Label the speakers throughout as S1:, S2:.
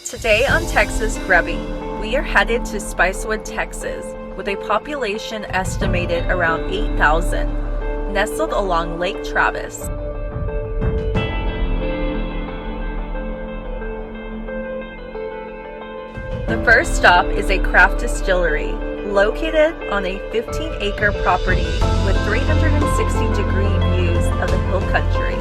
S1: Today on Texas Grubbin, we are headed to Spicewood, Texas, with a population estimated around 8,000, nestled along Lake Travis. The first stop is a craft distillery, located on a 15-acre property with 360-degree views of the hill country.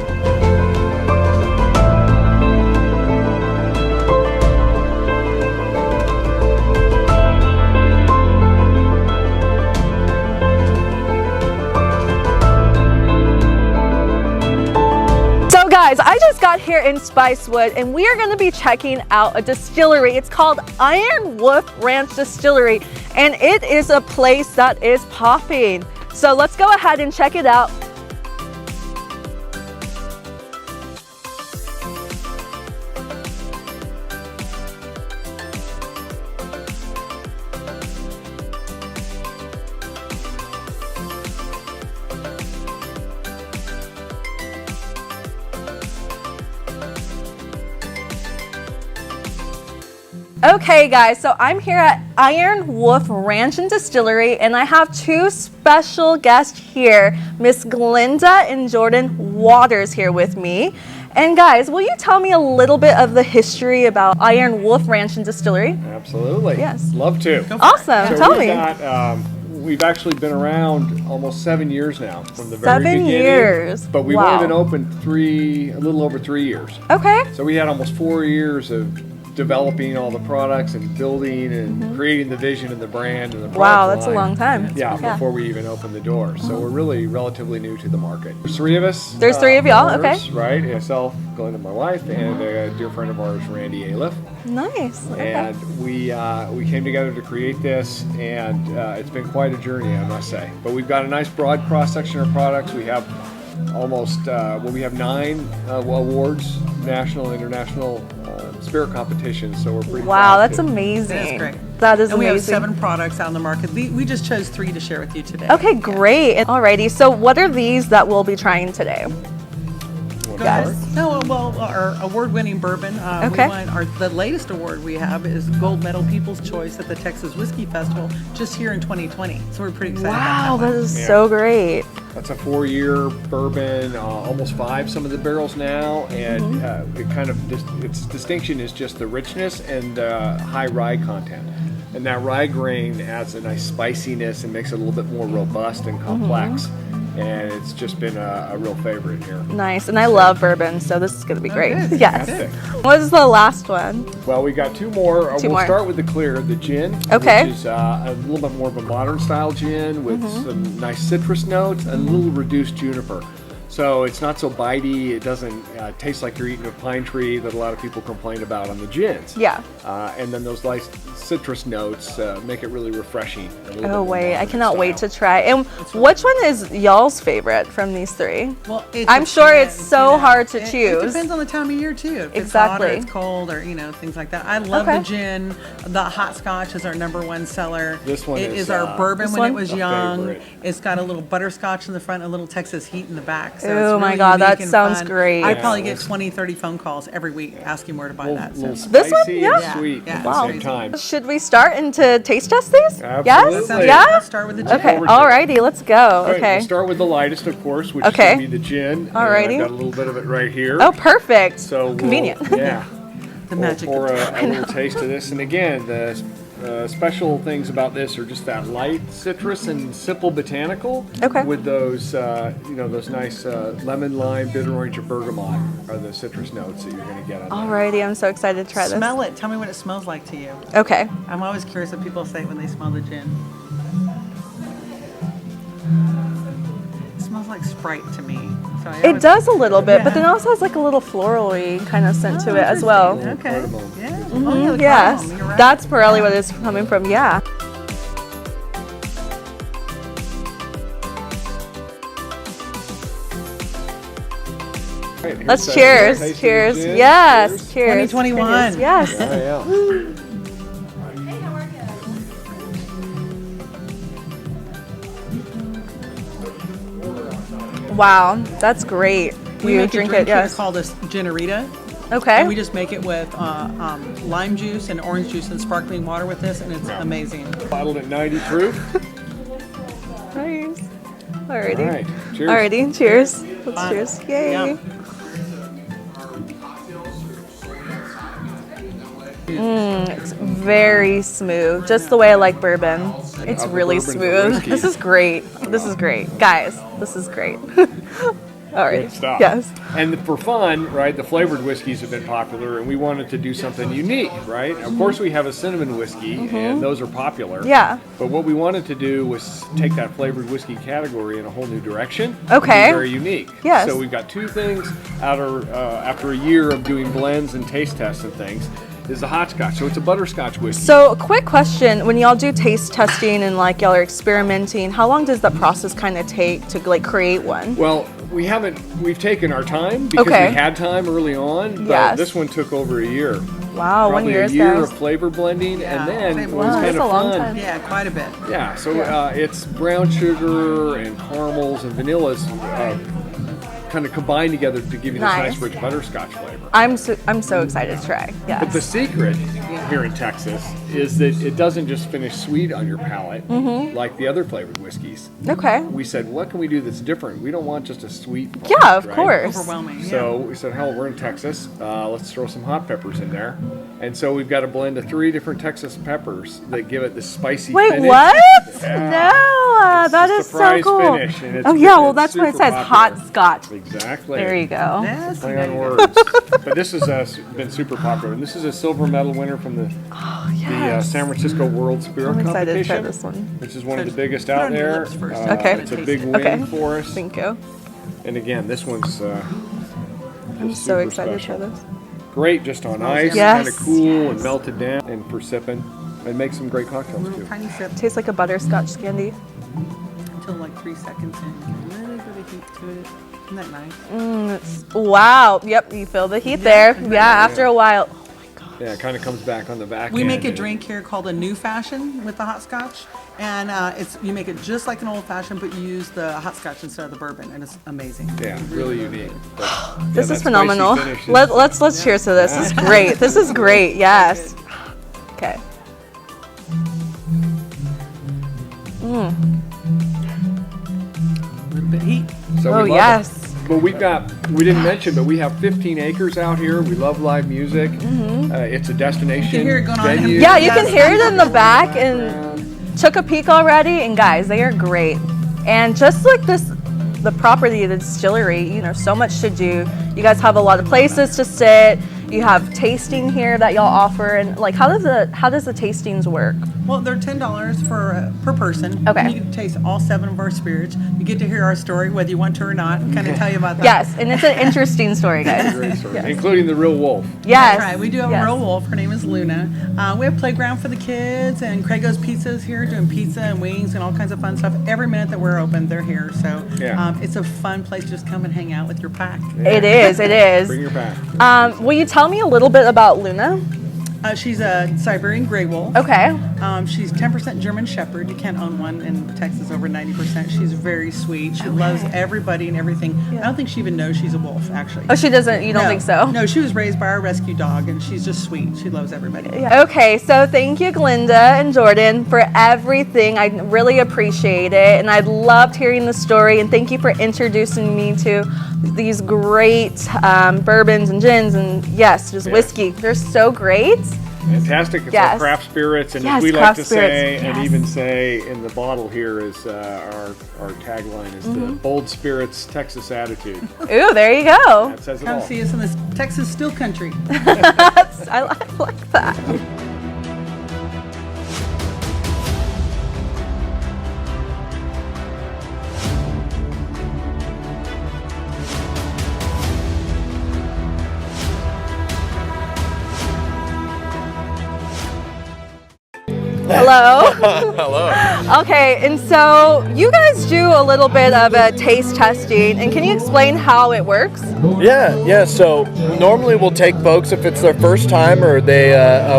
S2: Guys, I just got here in Spicewood and we are going to be checking out a distillery. It's called Iron Wolf Ranch Distillery and it is a place that is popping. So let's go ahead and check it out. Okay guys, so I'm here at Iron Wolf Ranch and Distillery and I have two special guests here, Miss Glenda and Jordan Waters here with me. And guys, will you tell me a little bit of the history about Iron Wolf Ranch and Distillery?
S3: Absolutely.
S2: Yes.
S3: Love to.
S2: Awesome.
S3: So
S2: Tell me.
S3: We've actually been around almost 7 years now from the very
S2: 7
S3: beginning.
S2: years.
S3: But we've only been open a little over 3 years.
S2: Okay.
S3: So we had almost 4 years of developing all the products and building and creating the vision and the brand and the product
S2: Wow, that's
S3: line.
S2: a long time.
S3: Yeah, before we even opened the door. So we're really relatively new to the market. There's 3 of us.
S2: There's 3 of y'all,
S3: owners,
S2: okay.
S3: Right, myself, Glenda, my wife, and a dear friend of ours, Randy Aliff.
S2: Nice. Okay.
S3: And we came together to create this, and it's been quite a journey, I must say. But we've got a nice broad cross-section of products. We have we have 9 awards, national, international spirit competitions, so we're pretty
S2: Wow,
S3: proud
S2: that's
S3: to.
S2: amazing.
S4: That's great.
S2: That is
S4: and we
S2: amazing.
S4: have 7 products out in the market. We just chose 3 to share with you today.
S2: Okay, great. Alrighty, so what are these that we'll be trying today?
S3: Yes.
S4: No, well, our award-winning bourbon.
S2: Okay.
S4: The latest award we have is Gold Medal People's Choice at the Texas Whiskey Festival just here in 2020. So we're pretty excited
S2: Wow,
S4: about that.
S2: that is so great.
S3: That's a 4-year bourbon, almost 5 some of the barrels now, and its distinction is just the richness and high rye content. And that rye grain adds a nice spiciness and makes it a little bit more robust and complex. And it's just been a real favorite here.
S2: Nice, and I love bourbon, so this is going to be great.
S4: good.
S2: Yes.
S3: Fantastic.
S2: What is the last one?
S3: Well, we got 2 more.
S2: Two
S3: We'll
S2: more.
S3: start with the clear, the gin,
S2: Okay.
S3: which is a little bit more of a modern style gin with some nice citrus notes and a little reduced juniper. So it's not so bitey. It doesn't taste like you're eating a pine tree that a lot of people complain about on the gins.
S2: Yeah.
S3: And then those nice citrus notes make it really refreshing.
S2: Oh wait, I cannot wait to try. And which one is y'all's favorite from these 3?
S4: Well,
S2: I'm sure it's so hard to
S4: It
S2: choose.
S4: depends on the time of year too. If
S2: Exactly.
S4: it's hot or it's cold or things like that. I love
S2: Okay.
S4: the gin. The hot scotch is our #1 seller.
S3: This one
S4: It
S3: is,
S4: is our bourbon
S2: this
S4: when
S2: one?
S4: it was
S3: A
S4: young.
S3: favorite.
S4: It's got a little butterscotch in the front, a little Texas heat in the back. So
S2: Oh
S4: it's
S2: my
S4: really
S2: God,
S4: unique
S2: that
S4: and
S2: sounds
S4: fun.
S2: great.
S4: I
S3: Yeah,
S4: probably get
S3: it's-
S4: 20, 30 phone calls every week asking where to buy that. So.
S3: little
S2: This one?
S3: spicy
S2: Yeah.
S3: and sweet
S4: Yeah,
S3: at
S4: wow.
S3: the same time.
S2: Should we start and to taste test these?
S3: Absolutely.
S2: Yes?
S4: Sounds
S2: Yeah?
S4: good. Let's start with the gin.
S2: Okay,
S3: Forward to it.
S2: alrighty, let's go.
S3: Good.
S2: Okay.
S3: We'll start with the lightest, of course, which
S2: Okay.
S3: is going to be the gin. And
S2: Alrighty.
S3: I've got a little bit of it right here.
S2: Oh, perfect.
S3: So
S2: Convenient.
S3: Yeah.
S4: The
S3: We'll
S4: magic.
S3: pour a little taste of this. And again, the special things about this are just that light citrus and simple botanical.
S2: Okay.
S3: With those, those nice lemon, lime, bitter orange, and bergamot are the citrus notes that you're going to get on there.
S2: Alrighty, I'm so excited to try this.
S4: Smell it. Tell me what it smells like to you.
S2: Okay.
S4: I'm always curious what people say when they smell the gin. It smells like Sprite to me. So I
S2: It
S4: always-
S2: does a little bit, but
S4: Yeah.
S2: then it also has like a little floral-y kind of scent to it as well.
S4: Okay.
S3: Cardamom.
S4: Yeah. Oh, yeah, the
S2: Yes,
S4: cardamom, you're right.
S2: that's probably what it's coming from, yeah.
S3: Right, here's
S2: Let's
S3: the
S2: cheers.
S3: taste of the
S2: Cheers.
S3: gin.
S2: Yes.
S3: Cheers.
S2: Cheers.
S4: 2021.
S2: Cheers. Yes.
S3: Yeah.
S2: Wow, that's great.
S4: We
S2: You
S4: make
S2: drink
S4: a drink
S2: it,
S4: here
S2: yes.
S4: called a Generita.
S2: Okay.
S4: And we just make it with lime juice and orange juice and sparkling water with this, and it's amazing.
S3: Bottled at 90 proof.
S2: Nice. Alrighty.
S3: All right. Cheers.
S2: Alrighty. Cheers. Let's
S4: Fun.
S2: cheers. Yay.
S4: Yum.
S2: It's very smooth, just the way I like bourbon. It's really
S3: bourbon for
S2: smooth.
S3: whiskey.
S2: This is great. This is great. Guys, this is great. Alrighty.
S3: Good stuff.
S2: Yes.
S3: And for fun, right, the flavored whiskeys have been popular, and we wanted to do something unique, right? Of course, we have a cinnamon whiskey, and those are popular.
S2: Yeah.
S3: But what we wanted to do was take that flavored whiskey category in a whole new direction.
S2: Okay.
S3: And be very unique.
S2: Yes.
S3: So we've got two things after a year of doing blends and taste tests and things. Is the hot scotch. So it's a butterscotch whiskey.
S2: So, a quick question: when y'all do taste testing and like y'all are experimenting, how long does that process kind of take to like create one?
S3: Well, we've taken our time because
S2: Okay.
S3: we had time early on, but
S2: Yes.
S3: this one took over a year.
S2: Wow, 1
S3: Probably
S2: year,
S3: a year
S2: guys.
S3: of flavor blending,
S4: Yeah.
S3: and then
S4: Wow,
S3: it was
S2: that's
S3: kind
S2: a
S3: of
S2: long
S3: fun.
S2: time.
S4: Yeah, quite a bit.
S3: Yeah, so it's brown sugar and caramels and vanillas kind of combined together to give you this
S2: Nice.
S3: nice rich butterscotch flavor.
S2: I'm so excited to try. Yes.
S3: But the secret here in Texas is that it doesn't just finish sweet on your palate like the other flavored whiskeys.
S2: Okay.
S3: We said, what can we do that's different? We don't want just a sweet part,
S2: Yeah, of
S3: right?
S2: course.
S4: Overwhelming.
S3: So we said, hell, we're in Texas. Let's throw some hot peppers in there. And so we've got a blend of 3 different Texas peppers that give it this spicy
S2: Wait,
S3: finish.
S2: what?
S3: Yeah.
S2: No,
S3: It's
S2: that
S3: just
S2: is
S3: a
S2: so
S3: prize
S2: cool.
S3: finish, and it's
S2: Oh yeah,
S3: good.
S2: well
S3: It's
S2: that's what it
S3: super
S2: says,
S3: popular.
S2: hot scotch.
S3: Exactly.
S2: There you go.
S4: Yes,
S3: Play
S4: there
S3: on
S4: you go.
S3: words. But this has been super popular. And this is a silver medal winner from the
S2: Yes.
S3: San Francisco World Spirit
S2: I'm excited to try
S3: Competition,
S2: this one.
S3: which is one of the
S4: So
S3: biggest
S4: put it
S3: out
S4: on your
S3: there.
S4: lips first.
S2: Okay.
S3: It's a big win
S2: Okay.
S3: for us.
S2: Thank you.
S3: And again, this one's
S2: I'm so
S3: super
S2: excited
S3: special.
S2: to try this.
S3: Great just on ice,
S2: Yes.
S3: kind of cool and melted down, and for sipping. And make some great cocktails
S4: Little
S3: too.
S4: tiny sip
S2: Tastes like a butterscotch candy.
S4: until like 3 seconds in. Get a little bit of heat to it. Isn't that nice?
S2: Wow. Yep, you feel the heat there. Yeah, after a while. Oh my god.
S3: Yeah, it kind of comes back on the back
S4: We
S3: end
S4: make a
S3: and-
S4: drink here called a new fashion with the hot scotch, and you make it just like an old fashioned, but you use the hot scotch instead of the bourbon, and it's amazing.
S3: Yeah, really unique. But, yeah,
S2: This
S3: that
S2: is
S3: spicy
S2: phenomenal.
S3: finish is-
S2: Let's cheers to this. This is great. This is great. Yes. Okay.
S4: A little bit of heat.
S3: So
S2: Oh
S3: we love
S2: yes.
S3: it. But we didn't mention, but we have 15 acres out here. We love live music. It's a destination.
S4: You can hear it going on in
S3: venue.
S4: the-
S2: Yeah, you can
S4: Yes.
S2: hear it in the back, and took a peek already. And guys, they are great. And just like this, the property, the distillery, so much to do. You guys have a lot of places to sit. You have tasting here that y'all offer, and like, how does the tastings work?
S4: Well, they're $10 per person.
S2: Okay.
S4: And you can taste all 7 of our spirits. You get to hear our story, whether you want to or not, and kind of tell you about that.
S2: Yes, and it's an interesting story, guys.
S3: Great story.
S2: Yes.
S3: Including the real wolf.
S2: Yes.
S4: That's right. We do have
S2: Yes.
S4: a real wolf. Her name is Luna. We have playground for the kids, and Craigos Pizza is here doing pizza and wings and all kinds of fun stuff. Every minute that we're open, they're here. So
S3: Yeah.
S4: it's a fun place to just come and hang out with your pack.
S2: It is. It is.
S3: Bring your pack.
S2: Will you tell me a little bit about Luna?
S4: She's a Siberian gray wolf.
S2: Okay.
S4: She's 10% German Shepherd. You can't own one in Texas over 90%. She's very sweet. She loves everybody and everything. I don't think she even knows she's a wolf, actually.
S2: Oh, she doesn't. You don't think so?
S4: No, she was raised by our rescue dog, and she's just sweet. She loves everybody.
S2: Yeah. Okay, so thank you, Glinda and Jordan, for everything. I really appreciate it, and I loved hearing the story. And thank you for introducing me to these great bourbons and gins, and yes, just whiskey. They're so great.
S3: Fantastic. It's
S2: Yes.
S3: our craft spirits, and
S2: Yes,
S3: as we like
S2: craft
S3: to
S2: spirits.
S3: say, and
S2: Yes.
S3: even say in the bottle here is our tagline is the bold spirits Texas attitude.
S2: Ooh, there you go.
S3: That says it
S4: Come
S3: all.
S4: see us in this Texas Steel Country.
S2: I like that. Hello.
S5: Hello.
S2: Okay, and so you guys do a little bit of a taste testing, and can you explain how it works?
S5: Yeah. So normally we'll take folks if it's their first time or they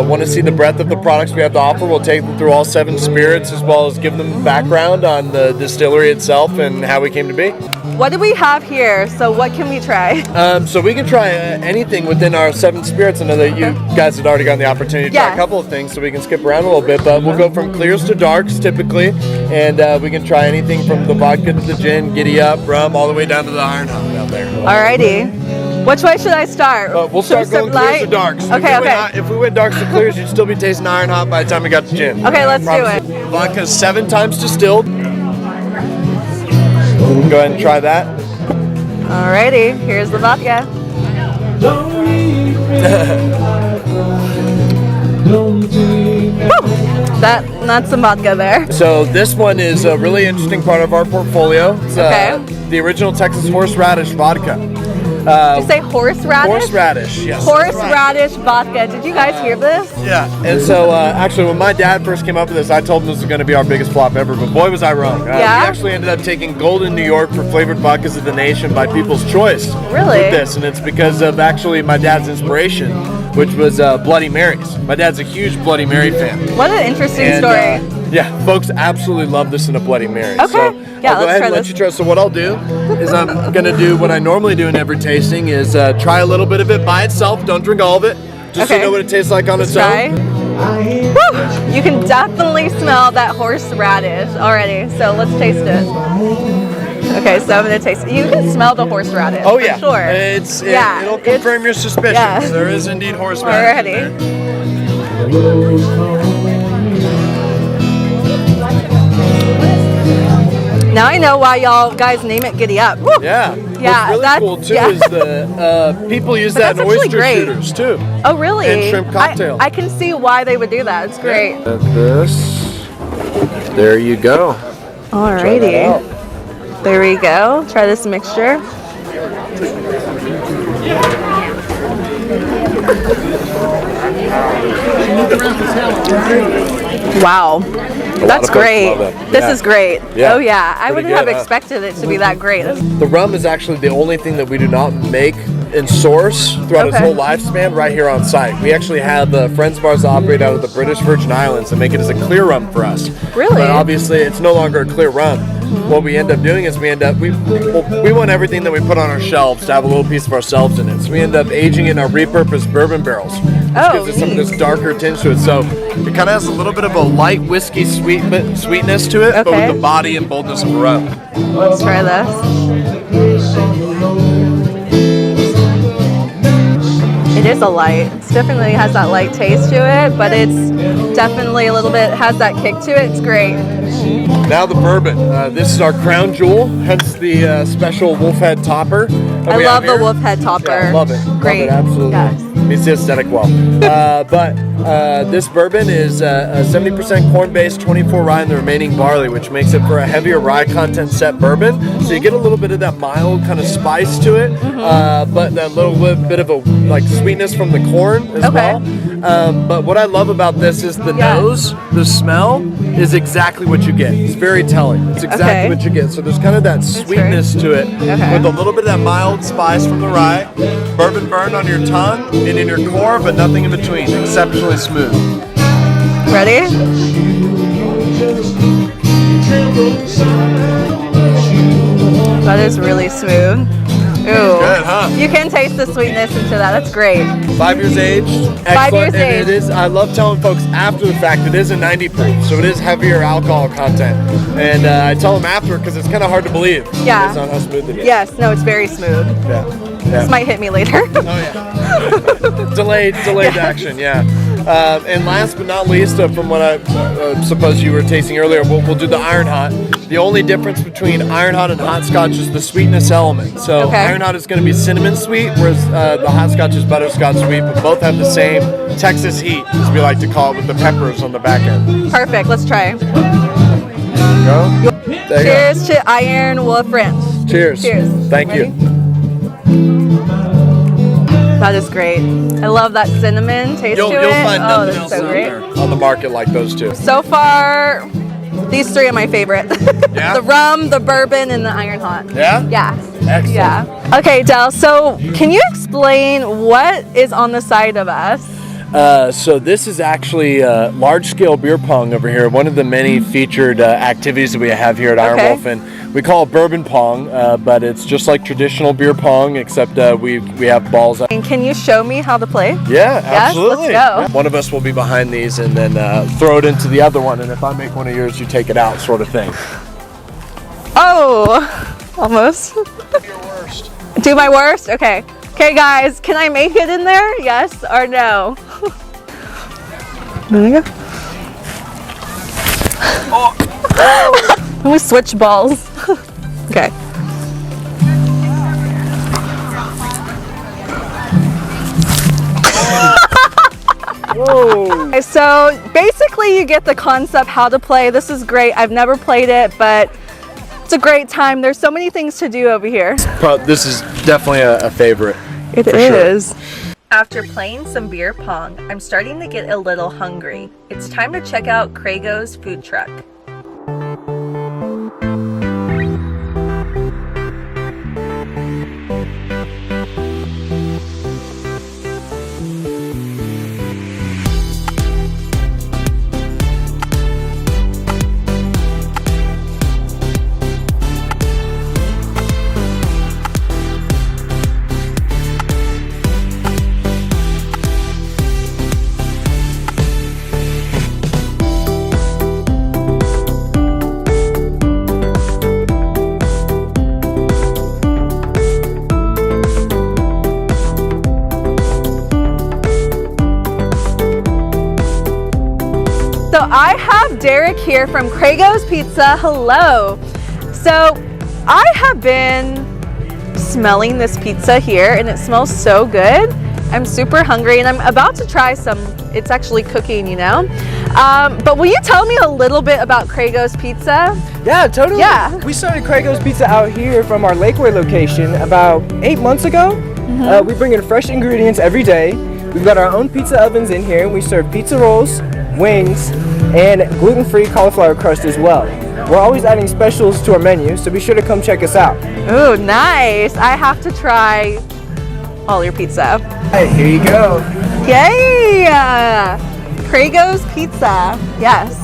S5: want to see the breadth of the products we have to offer. We'll take them through all 7 spirits as well as give them background on the distillery itself and how we came to be.
S2: what do we have here? So what can we try?
S5: So we can try anything within our 7 spirits. I know that you guys had already gotten the opportunity to try
S2: Yes.
S5: a couple of things, so we can skip around a little bit. But we'll go from clears to darks typically, and we can try anything from the vodka to the gin, giddy up, rum, all the way down to the iron hop down there.
S2: Alrighty. Which way should I start?
S5: We'll start going clears to darks.
S2: Okay,
S5: If we went darks to clears, you'd still be tasting iron hop by the time we got to gin.
S2: Okay, let's do it.
S5: Vodka's 7 times distilled. Go ahead and try that.
S2: Alrighty, here's the vodka. That's some vodka there.
S5: So this one is a really interesting part of our portfolio. It's the original Texas horseradish vodka.
S2: Did you say horseradish?
S5: Horseradish, yes.
S2: Horseradish vodka. Did you guys hear this?
S5: Yeah, and so actually when my dad first came up with this, I told him this was going to be our biggest flop ever, but boy was I wrong.
S2: Yeah?
S5: We actually ended up taking gold in New York for flavored vodkas of the nation by People's Choice.
S2: Really?
S5: With this, and it's because of actually my dad's inspiration, which was Bloody Marys. My dad's a huge Bloody Mary fan.
S2: What an interesting story.
S5: Yeah, folks absolutely love this in a Bloody Mary.
S2: Okay.
S5: So
S2: Yeah,
S5: I'll go
S2: let's
S5: ahead
S2: try
S5: and let
S2: this.
S5: you try. So what I'll do is I'm going to do what I normally do in every tasting is try a little bit of it by itself. Don't drink all of it. Just so you
S2: Okay.
S5: know what it tastes like on its
S2: Try.
S5: own.
S2: Woo! You can definitely smell that horseradish already. So let's taste it. Okay, so I'm gonna taste it. You can smell the horseradish.
S5: Oh
S2: for
S5: yeah,
S2: sure.
S5: It'll confirm your suspicions.
S2: yeah.
S5: There is indeed horseradish. in
S2: Alrighty.
S5: there.
S2: Now I know why y'all guys name it Giddy Up. Woo!
S5: Yeah.
S2: Yeah,
S5: What's really
S2: that's-
S5: cool too
S2: yeah.
S5: is the people use that in
S2: that's actually
S5: oyster
S2: great.
S5: shooters too.
S2: Oh really?
S5: And shrimp cocktail.
S2: I can see why they would do that. It's great.
S5: This. There you go.
S2: Alrighty. There we go. Try this mixture. Wow. That's
S5: of folks
S2: great.
S5: love it.
S2: This
S5: Yeah.
S2: is great.
S5: Yeah.
S2: Oh yeah. I
S5: Pretty
S2: wouldn't have
S5: good, huh?
S2: expected it to be that great.
S5: The rum is actually the only thing that we do not make and source throughout its
S2: Okay.
S5: whole lifespan right here on site. We actually have friends of ours that operate out of the British Virgin Islands and make it as a clear rum for us.
S2: Really?
S5: But obviously it's no longer a clear rum. What we end up doing is we want everything that we put on our shelves to have a little piece of ourselves in it. So we end up aging it in our repurposed bourbon barrels. Which
S2: Oh,
S5: gives it some of
S2: neat.
S5: this darker tinge to it. So it kind of has a little bit of a light whiskey sweetness to it, but
S2: Okay.
S5: with the body and boldness of a rum.
S2: Let's try this. It is a light. It definitely has that light taste to it, but it's definitely a little bit has that kick to it. It's great.
S5: Now the bourbon. This is our crown jewel, hence the special wolf head topper. that
S2: I
S5: we
S2: love
S5: have
S2: the
S5: here.
S2: wolf head topper.
S5: Yeah, love it.
S2: Great.
S5: Love it, absolutely.
S2: Yes.
S5: Meets the aesthetic well. But this bourbon is a 70% corn-based, 24 rye, and the remaining barley, which makes it for a heavier rye content set bourbon. So you get a little bit of that mild kind of spice to it, but that little bit of a sweetness from the corn as
S2: Okay.
S5: well. But what I love about this is the
S2: Yeah.
S5: nose, the smell is exactly what you get. It's very telling. It's exactly
S2: Okay.
S5: what you get. So there's kind of that sweetness to it
S2: Okay.
S5: with a little bit of that mild spice from the rye, bourbon burn on your tongue and in your core, but nothing in between. Exceptionally smooth.
S2: Ready? That is really smooth. Ooh.
S5: Good, huh?
S2: You can taste the sweetness into that. That's great.
S5: 5 years aged. Excellent.
S2: 5 years
S5: and
S2: aged.
S5: it is. I love telling folks after the fact it is a 90 proof, so it is heavier alcohol content. And I tell them after because it's kind of hard to believe.
S2: Yeah.
S5: Based on how smooth it is.
S2: Yes, no, it's very smooth.
S5: Yeah.
S2: This might hit me later.
S5: Oh yeah. delayed action. Yeah. And last but not least, from what I suppose you were tasting earlier, we'll do the Iron Hot. The only difference between Iron Hot and Hot Scotch is the sweetness element. So
S2: Okay.
S5: Iron Hot is going to be cinnamon sweet, whereas the Hot Scotch is butterscotch sweet. But both have the same Texas heat, as we like to call it, with the peppers on the back end.
S2: Perfect. Let's try.
S5: Go. There you
S2: Cheers to Iron Wolf Ranch.
S5: go. Cheers.
S2: Cheers.
S5: Thank
S2: Ready?
S5: you.
S2: That is great. I love that cinnamon taste
S5: You'll
S2: to it.
S5: find
S2: Oh,
S5: nothing
S2: that's
S5: else
S2: so
S5: out
S2: great.
S5: there on the market like those two.
S2: So far, these three are my favorite.
S5: Yeah?
S2: The rum, the bourbon, and the Iron Hot.
S5: Yeah?
S2: Yeah.
S5: Excellent.
S2: Yeah. Okay, Del, so can you explain what is on the side of us?
S5: So this is actually large-scale beer pong over here. One of the many featured activities that we have here at Iron Wolf, and we call it bourbon pong, but it's just like traditional beer pong, except we have balls.
S2: And can you show me how to play?
S5: Yeah,
S2: Yes,
S5: absolutely.
S2: let's go.
S5: One of us will be behind these and then throw it into the other one, and if I make one of yours, you take it out, sort of thing.
S2: Oh, almost.
S5: Your worst.
S2: Do my worst? Okay. Okay, guys, can I make it in there? Yes or no? There we go. I'm gonna switch balls. Okay.
S5: Whoa.
S2: Okay, so basically you get the concept how to play. This is great. I've never played it, but it's a great time. There's so many things to do over here.
S5: This is definitely a favorite.
S2: It
S5: for
S2: is.
S1: After playing some beer pong, I'm starting to get a little hungry. It's time to check out Craigos food truck.
S2: So I have Derek here from Craigos Pizza. Hello. So I have been smelling this pizza here and it smells so good. I'm super hungry and I'm about to try some. It's actually cooking, you know. But will you tell me a little bit about Craigos Pizza?
S6: Yeah, totally.
S2: Yeah.
S6: We started Craigos Pizza out here from our Lakeway location about 8 months ago. We bring in fresh ingredients every day. We've got our own pizza ovens in here. We serve pizza rolls, wings, and gluten-free cauliflower crust as well. We're always adding specials to our menu, so be sure to come check us out.
S2: Ooh, nice. I have to try all your pizza.
S6: Hey, here you go.
S2: Yay! Craigos Pizza. Yes.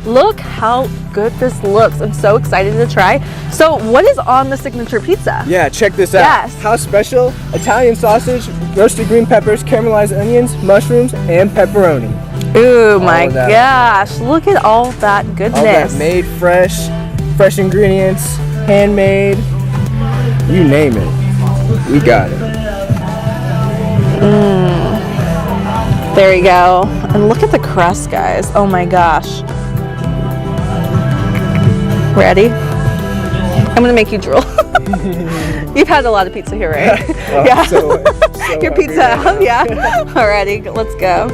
S2: Look how good this looks. I'm so excited to try. So what is on the signature pizza?
S6: Yeah, check this out.
S2: Yes.
S6: House special, Italian sausage, roasted green peppers, caramelized onions, mushrooms, and pepperoni.
S2: Ooh, my
S6: of that.
S2: gosh. Look at all that goodness.
S6: All that made fresh ingredients, handmade, you name it. We got it.
S2: There you go. And look at the crust, guys. Oh my gosh. Ready? I'm gonna make you drool. You've had a lot of pizza here, right?
S6: Oh,
S2: Yeah.
S6: so
S2: Your
S6: hungry
S2: pizza
S6: right
S2: out, yeah. Alrighty, let's go.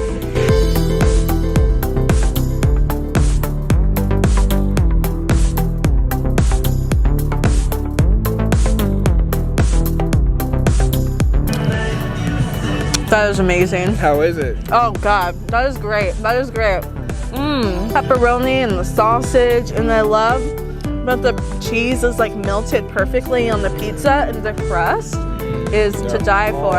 S2: That is amazing.
S6: How is it?
S2: Oh God, that is great. That is great. Pepperoni and the sausage, and I love that the cheese is like melted perfectly on the pizza, and the crust is to die for.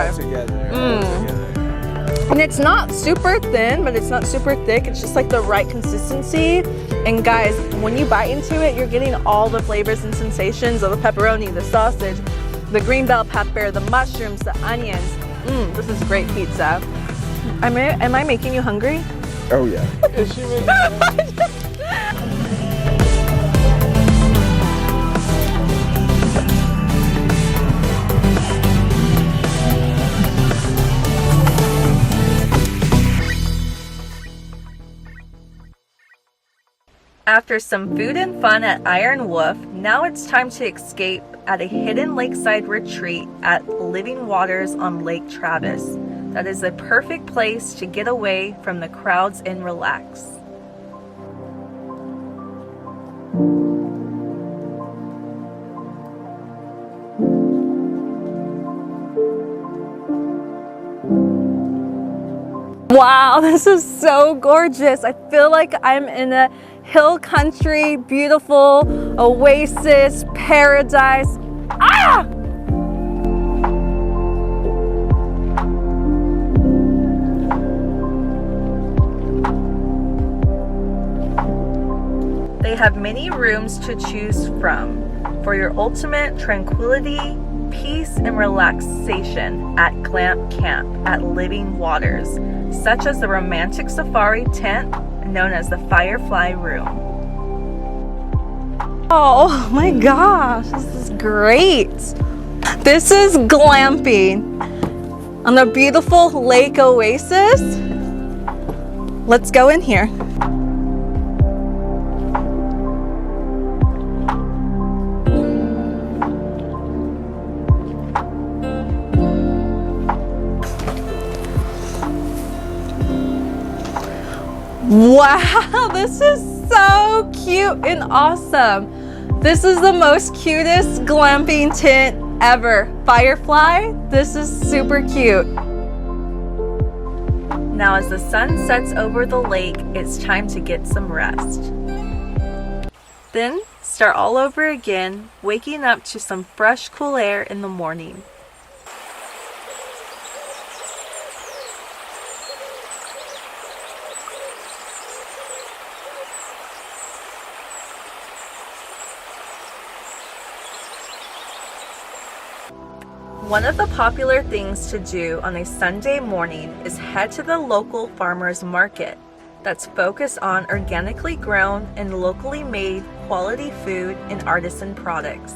S2: And it's not super thin, but it's not super thick. It's just like the right consistency. And guys, when you bite into it, you're getting all the flavors and sensations of the pepperoni, the sausage, the green bell pepper, the mushrooms, the onions. This is great pizza. Am I making you hungry?
S6: Oh yeah.
S1: After some food and fun at Iron Wolf, now it's time to escape at a hidden lakeside retreat at Living Waters on Lake Travis. That is a perfect place to get away from the crowds and relax.
S2: Wow, this is so gorgeous. I feel like I'm in a hill country, beautiful oasis, paradise. Ah!
S1: They have many rooms to choose from for your ultimate tranquility, peace, and relaxation at Glamp Camp at Living Waters, such as the romantic safari tent known as the Firefly Room.
S2: Oh my gosh, this is great. This is glamping on a beautiful lake oasis. Let's go in here. Wow, this is so cute and awesome. This is the most cutest glamping tent ever. Firefly, this is super cute.
S1: Now as the sun sets over the lake, it's time to get some rest. Then start all over again, waking up to some fresh, cool air in the morning. One of the popular things to do on a Sunday morning is head to the local farmers market that's focused on organically grown and locally made quality food and artisan products.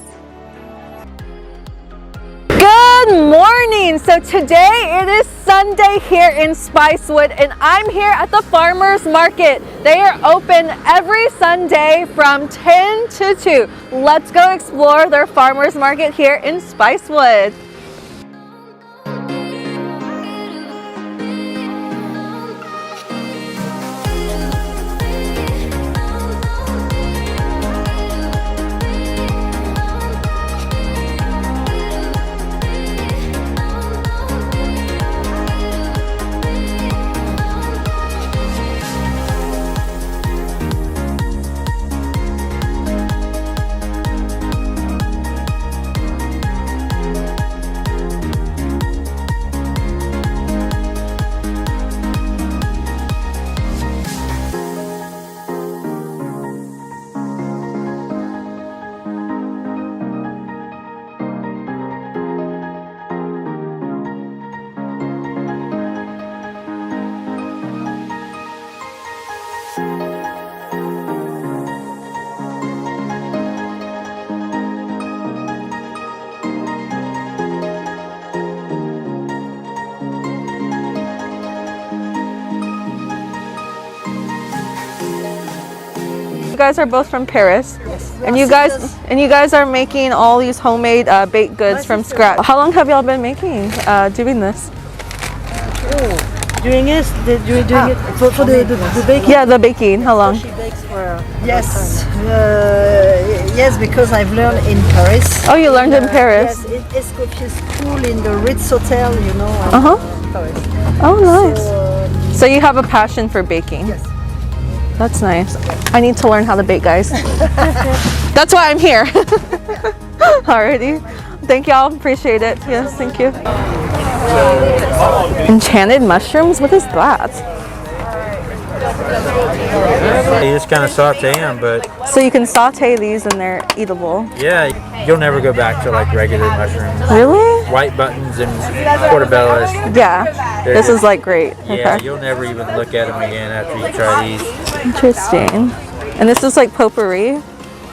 S2: Good morning! So today it is Sunday here in Spicewood and I'm here at the farmers market. They are open every Sunday from 10 to 2. Let's go explore their farmers market here in Spicewood. You guys are both from Paris.
S7: Yes.
S2: And you guys are making all these homemade baked goods from scratch. How long have y'all been making doing this?
S7: Doing it for the baking.
S2: Yeah, the baking. How long?
S7: She bakes for yes, yes, because I've learned in Paris.
S2: Oh, you learned in Paris.
S7: Yes, in Escoffier School in the Ritz Hotel, you know. Paris.
S2: Oh, nice. So you have a passion for baking.
S7: Yes.
S2: That's nice. I need to learn how to bake, guys. That's why I'm here. Alrighty. Thank y'all. Appreciate it. Yes, thank you. Enchanted mushrooms? What is that?
S8: You just kind of saute them, but
S2: So you can saute these and they're eatable.
S8: yeah, you'll never go back to like regular mushrooms.
S2: Really?
S8: White buttons and portobellos.
S2: Yeah. This is like great.
S8: Yeah,
S2: Okay.
S8: you'll never even look at them again after you try these.
S2: Interesting. And this is like potpourri.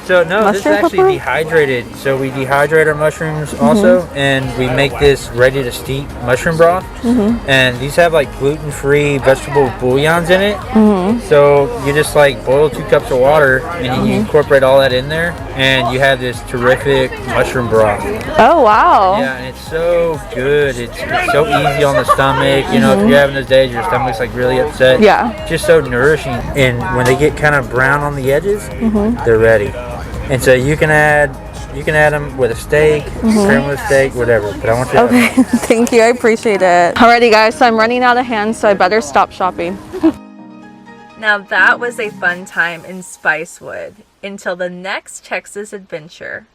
S8: So no, this is
S2: Mushroom
S8: actually
S2: pepper?
S8: dehydrated. So we dehydrate our mushrooms also, and we make this ready to steep mushroom broth. And these have like gluten-free vegetable bouillons in it. So you just like boil 2 cups of water, and you incorporate all that in there, and you have this terrific mushroom broth.
S2: Oh, wow.
S8: Yeah, and it's so good. It's so easy on the stomach. You know, if you're having those days, your stomach's like really upset.
S2: Yeah.
S8: Just so nourishing. And when they get kind of brown on the edges, they're ready. And so you can add them with a steak, pair them with a steak, whatever. But I want you to
S2: Okay. Thank you. I appreciate it. Alrighty, guys. So I'm running out of hands, so I better stop shopping.
S1: Now that was a fun time in Spicewood. Until the next Texas adventure.